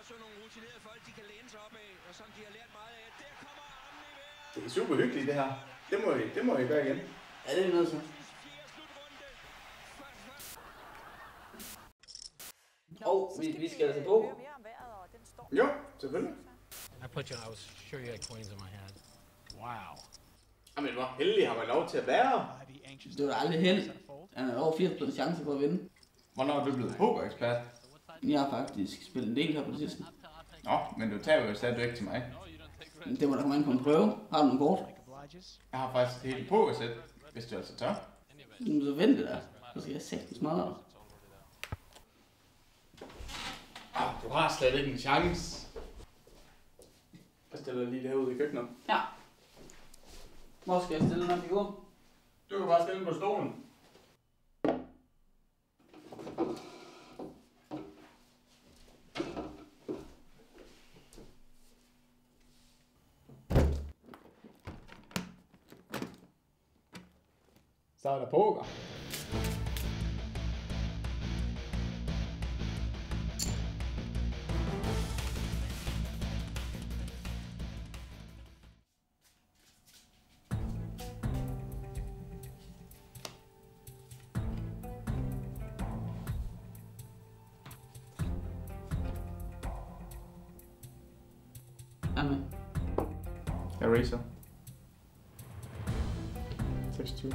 sådan nogle rutinerede folk, de kan læne sig op af, og som de har lært meget af. Der kommer armen i vejret. Det er super hyggeligt, det her. Det må I gøre igen. Ja, det er noget så. Vi skal altså på. Jo, selvfølgelig. I was sure you had coins in my hand. Wow. Jamen, hvor heldig har man lov til at være. Det var aldrig held. Han har over 80% chance for at vinde. Hvornår er du blevet pokerekspert? Jeg har faktisk spillet en del her på det sidste. Nå, men du tager jo stadig ikke til mig. Det må da komme ind på en prøve. Har du nogle kort? Jeg har faktisk et helt pokersæt, hvis du altså tør. Så vent det der. Så skal jeg sætte smadre dig. Du har slet ikke en chance. Jeg stiller lige derude i køkkenet. Ja. Hvor skal jeg stille den her figur? Du kan bare stille den på stolen. Så er der poker. Jamen. Eraser. 26.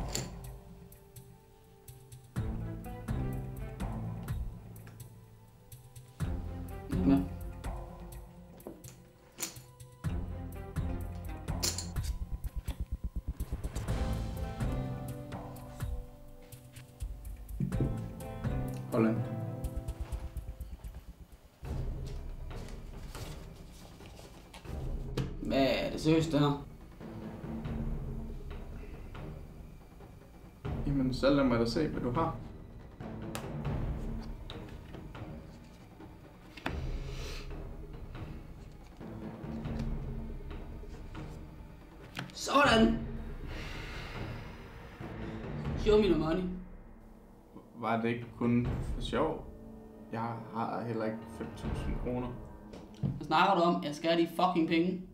Ja. Holland. Hvad er det seriøst, det her? Jamen, så lad mig da se, hvad du har. Sådan! Show me the money. Var det ikke kun for sjov? Jeg har heller ikke 5.000 kroner. Hvad snakker du om? Jeg skal have de fucking penge.